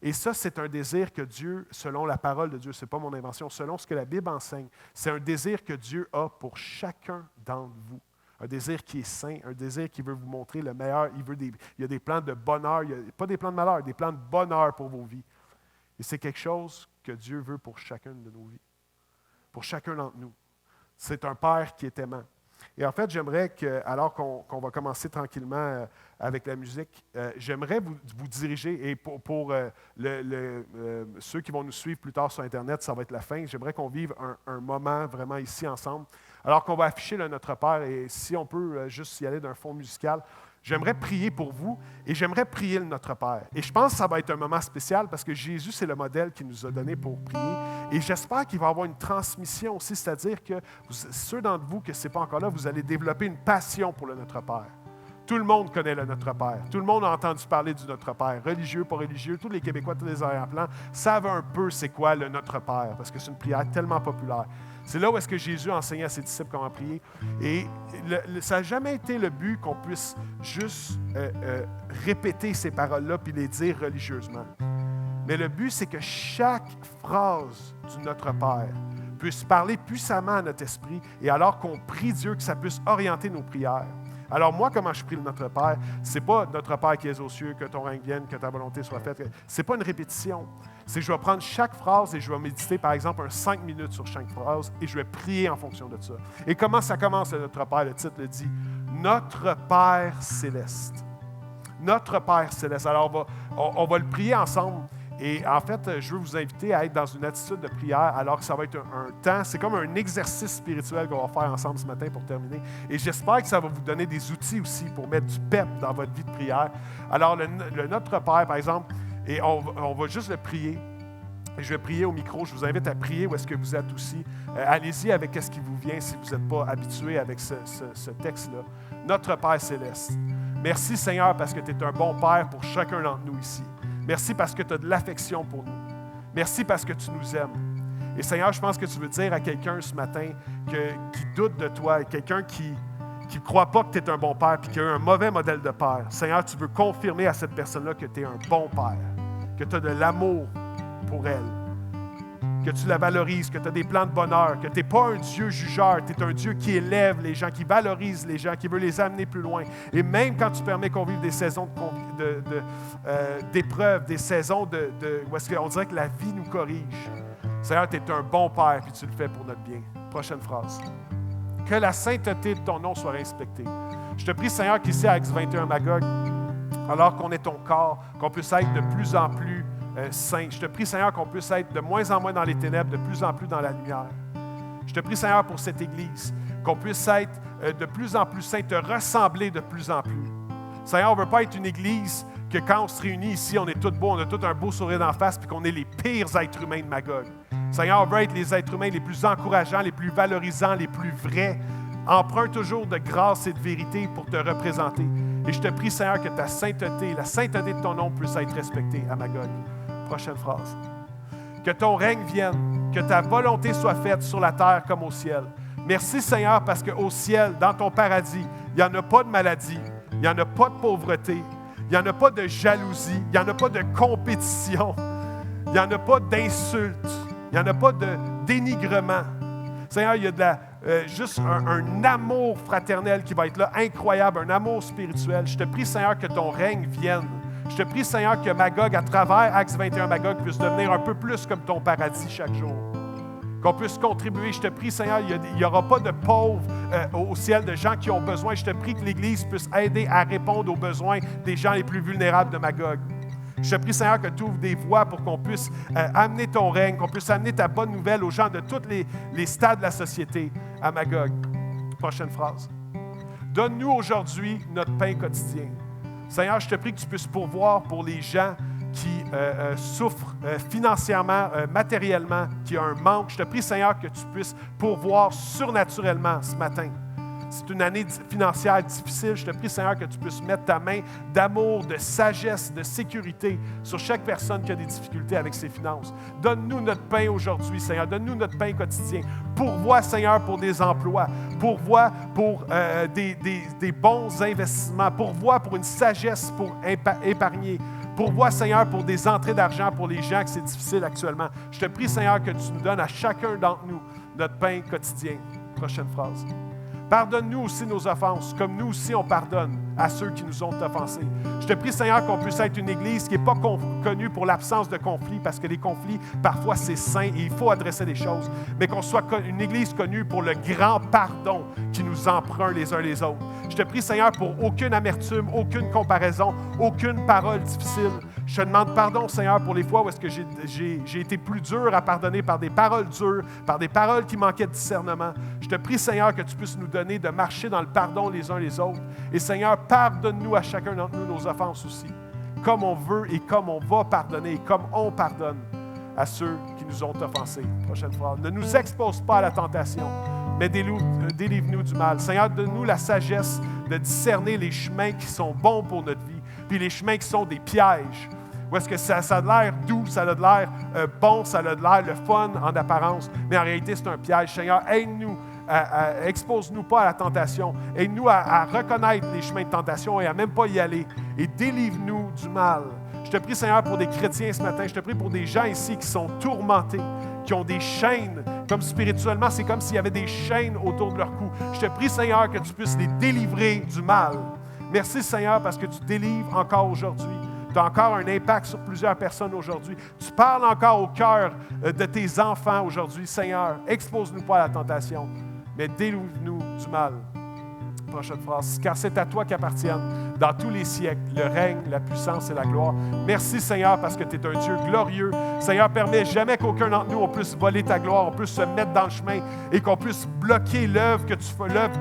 Speaker 1: Et ça, c'est un désir que Dieu, selon la parole de Dieu, ce n'est pas mon invention, selon ce que la Bible enseigne, c'est un désir que Dieu a pour chacun d'entre vous. Un désir qui est saint, un désir qui veut vous montrer le meilleur. Il y a des plans de bonheur, pas des plans de malheur, des plans de bonheur pour vos vies. Et c'est quelque chose que Dieu veut pour chacune de nos vies, pour chacun d'entre nous. C'est un Père qui est aimant. Et en fait, j'aimerais que, alors qu'on va commencer tranquillement avec la musique, j'aimerais vous diriger, et pour ceux qui vont nous suivre plus tard sur Internet, ça va être la fin, j'aimerais qu'on vive un moment vraiment ici ensemble. Alors qu'on va afficher le Notre Père, et si on peut juste y aller d'un fond musical, j'aimerais prier pour vous et j'aimerais prier le Notre Père. Et je pense que ça va être un moment spécial parce que Jésus, c'est le modèle qu'il nous a donné pour prier. Et j'espère qu'il va y avoir une transmission aussi, c'est-à-dire que ceux d'entre vous que ce n'est pas encore là, vous allez développer une passion pour le Notre Père. Tout le monde connaît le Notre Père. Tout le monde a entendu parler du Notre Père. Religieux, pas religieux, tous les Québécois, tous les arrière-plans savent un peu c'est quoi le Notre Père parce que c'est une prière tellement populaire. C'est là où est-ce que Jésus a enseigné à ses disciples comment prier. Et ça n'a jamais été le but qu'on puisse juste répéter ces paroles-là puis les dire religieusement. Mais le but, c'est que chaque phrase du Notre Père puisse parler puissamment à notre esprit et alors qu'on prie Dieu, que ça puisse orienter nos prières. Alors moi, comment je prie le Notre Père, c'est pas Notre Père qui es aux cieux, que ton règne vienne, que ta volonté soit faite. C'est pas une répétition. C'est que je vais prendre chaque phrase et je vais méditer, par exemple, 5 minutes sur chaque phrase et je vais prier en fonction de ça. Et comment ça commence, le Notre Père? Le titre le dit, Notre Père céleste. Notre Père céleste. Alors, on va le prier ensemble. Et en fait, je veux vous inviter à être dans une attitude de prière alors que ça va être un temps, c'est comme un exercice spirituel qu'on va faire ensemble ce matin pour terminer. Et j'espère que ça va vous donner des outils aussi pour mettre du pep dans votre vie de prière. Alors, le Notre Père, par exemple, et on va juste le prier. Et je vais prier au micro. Je vous invite à prier où est-ce que vous êtes aussi. Allez-y avec ce qui vous vient si vous n'êtes pas habitué avec ce texte-là. Notre Père céleste. Merci Seigneur parce que tu es un bon Père pour chacun d'entre nous ici. Merci parce que tu as de l'affection pour nous. Merci parce que tu nous aimes. Et Seigneur, je pense que tu veux dire à quelqu'un ce matin qui doute de toi, quelqu'un qui ne croit pas que tu es un bon père et qui a eu un mauvais modèle de père. Seigneur, tu veux confirmer à cette personne-là que tu es un bon père, que tu as de l'amour pour elle, que tu la valorises, que tu as des plans de bonheur, que tu n'es pas un Dieu jugeur, tu es un Dieu qui élève les gens, qui valorise les gens, qui veut les amener plus loin. Et même quand tu permets qu'on vive des saisons d'épreuves, des saisons où est-ce qu'on dirait que la vie nous corrige, Seigneur, tu es un bon Père et tu le fais pour notre bien. Prochaine phrase. Que la sainteté de ton nom soit respectée. Je te prie, Seigneur, qu'ici à Acts 21 Magog, alors qu'on est ton corps, qu'on puisse être de plus en plus saint. Je te prie, Seigneur, qu'on puisse être de moins en moins dans les ténèbres, de plus en plus dans la lumière. Je te prie, Seigneur, pour cette Église, qu'on puisse être de plus en plus saint, te ressembler de plus en plus. Seigneur, on ne veut pas être une Église que quand on se réunit ici, on est tous beaux, on a tous un beau sourire d'en face, puis qu'on est les pires êtres humains de Magog. Seigneur, on veut être les êtres humains les plus encourageants, les plus valorisants, les plus vrais. Emprunte toujours de grâce et de vérité pour te représenter. Et je te prie, Seigneur, que ta sainteté, la sainteté de ton nom puisse être respectée à Magog. Prochaine phrase. Que ton règne vienne, que ta volonté soit faite sur la terre comme au ciel. Merci, Seigneur, parce qu'au ciel, dans ton paradis, il n'y en a pas de maladie, il n'y en a pas de pauvreté, il n'y en a pas de jalousie, il n'y en a pas de compétition, il n'y en a pas d'insultes, il n'y en a pas de dénigrement. Seigneur, il y a juste un amour fraternel qui va être là, incroyable, un amour spirituel. Je te prie, Seigneur, que ton règne vienne. Je te prie, Seigneur, que Magog, à travers Acts 21 Magog, puisse devenir un peu plus comme ton paradis chaque jour. Qu'on puisse contribuer. Je te prie, Seigneur, il n'y aura pas de pauvres au ciel, de gens qui ont besoin. Je te prie que l'Église puisse aider à répondre aux besoins des gens les plus vulnérables de Magog. Je te prie, Seigneur, que tu ouvres des voies pour qu'on puisse amener ton règne, qu'on puisse amener ta bonne nouvelle aux gens de tous les stades de la société à Magog. Prochaine phrase. Donne-nous aujourd'hui notre pain quotidien. Seigneur, je te prie que tu puisses pourvoir pour les gens qui souffrent financièrement, matériellement, qui ont un manque. Je te prie, Seigneur, que tu puisses pourvoir surnaturellement ce matin. C'est une année financière difficile. Je te prie, Seigneur, que tu puisses mettre ta main d'amour, de sagesse, de sécurité sur chaque personne qui a des difficultés avec ses finances. Donne-nous notre pain aujourd'hui, Seigneur. Donne-nous notre pain quotidien. Pourvois, Seigneur, pour des emplois. Pourvois pour des bons investissements. Pourvois pour une sagesse pour épargner. Pourvois, Seigneur, pour des entrées d'argent pour les gens que c'est difficile actuellement. Je te prie, Seigneur, que tu nous donnes à chacun d'entre nous notre pain quotidien. Prochaine phrase. Pardonne-nous aussi nos offenses, comme nous aussi on pardonne à ceux qui nous ont offensés. Je te prie, Seigneur, qu'on puisse être une Église qui n'est pas connue pour l'absence de conflits, parce que les conflits, parfois, c'est sain et il faut adresser les choses, mais qu'on soit une Église connue pour le grand pardon qui nous emprunte les uns les autres. Je te prie, Seigneur, pour aucune amertume, aucune comparaison, aucune parole difficile. Je te demande pardon, Seigneur, pour les fois où est-ce que j'ai été plus dur à pardonner par des paroles dures, par des paroles qui manquaient de discernement. Je te prie, Seigneur, que tu puisses nous donner de marcher dans le pardon les uns les autres. Et Seigneur, pardonne-nous à chacun d'entre nous nos offenses aussi, comme on veut et comme on va pardonner, et comme on pardonne à ceux qui nous ont offensés. Prochaine phrase. Ne nous expose pas à la tentation, mais délivre-nous du mal. Seigneur, donne-nous la sagesse de discerner les chemins qui sont bons pour notre vie, puis les chemins qui sont des pièges. Ou est-ce que ça a l'air doux, ça a l'air bon, ça a l'air le fun en apparence, mais en réalité, c'est un piège. Seigneur, aide-nous, expose-nous pas à la tentation, aide-nous à reconnaître les chemins de tentation et à même pas y aller, et délivre-nous du mal. Je te prie, Seigneur, pour des chrétiens ce matin, je te prie pour des gens ici qui sont tourmentés, qui ont des chaînes, comme spirituellement, c'est comme s'il y avait des chaînes autour de leur cou. Je te prie, Seigneur, que tu puisses les délivrer du mal. Merci, Seigneur, parce que tu délivres encore aujourd'hui. Tu as encore un impact sur plusieurs personnes aujourd'hui. Tu parles encore au cœur de tes enfants aujourd'hui. Seigneur, expose-nous pas à la tentation, mais délivre-nous du mal. Prochaine phrase. Car c'est à toi qu'appartiennent dans tous les siècles le règne, la puissance et la gloire. Merci, Seigneur, parce que tu es un Dieu glorieux. Seigneur, permets jamais qu'aucun d'entre nous on puisse voler ta gloire, on puisse se mettre dans le chemin et qu'on puisse bloquer l'œuvre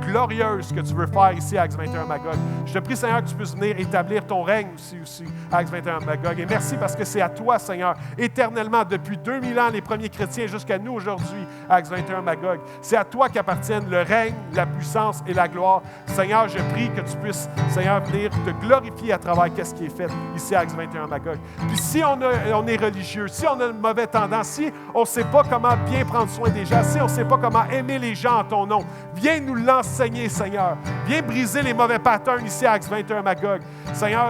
Speaker 1: glorieuse que tu veux faire ici à Acts 21 Magog. Je te prie, Seigneur, que tu puisses venir établir ton règne aussi à Acts 21 Magog. Et merci parce que c'est à toi, Seigneur, éternellement, depuis 2000 ans, les premiers chrétiens jusqu'à nous aujourd'hui à Acts 21 Magog. C'est à toi qu'appartiennent le règne, la puissance et la gloire. Seigneur, je prie que tu puisses, Seigneur, venir te glorifier à travers ce qui est fait ici à Acts 21 Magog. Puis si on est religieux, si on a une mauvaise tendance, si on ne sait pas comment bien prendre soin des gens, si on ne sait pas comment aimer les gens en ton nom, viens nous l'enseigner, Seigneur. Viens briser les mauvais patterns ici à Acts 21 Magog. Seigneur,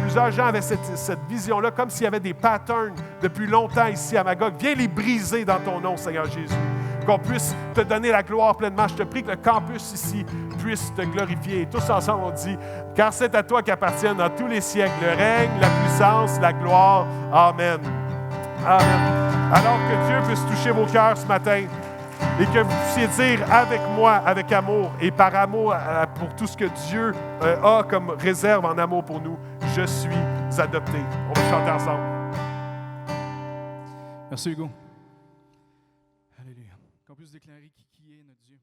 Speaker 1: plusieurs gens avaient cette vision-là, comme s'il y avait des patterns depuis longtemps ici à Magog. Viens les briser dans ton nom, Seigneur Jésus. Qu'on puisse te donner la gloire pleinement. Je te prie que le campus ici puisse te glorifier. Et tous ensemble, on dit, car c'est à toi qu'appartiennent dans tous les siècles le règne, la puissance, la gloire. Amen. Amen. Alors que Dieu puisse toucher vos cœurs ce matin et que vous puissiez dire avec moi, avec amour et par amour pour tout ce que Dieu a comme réserve en amour pour nous, je suis adopté. On va chanter ensemble.
Speaker 2: Merci Hugo. Alléluia. Qu'on puisse déclarer qui est notre Dieu.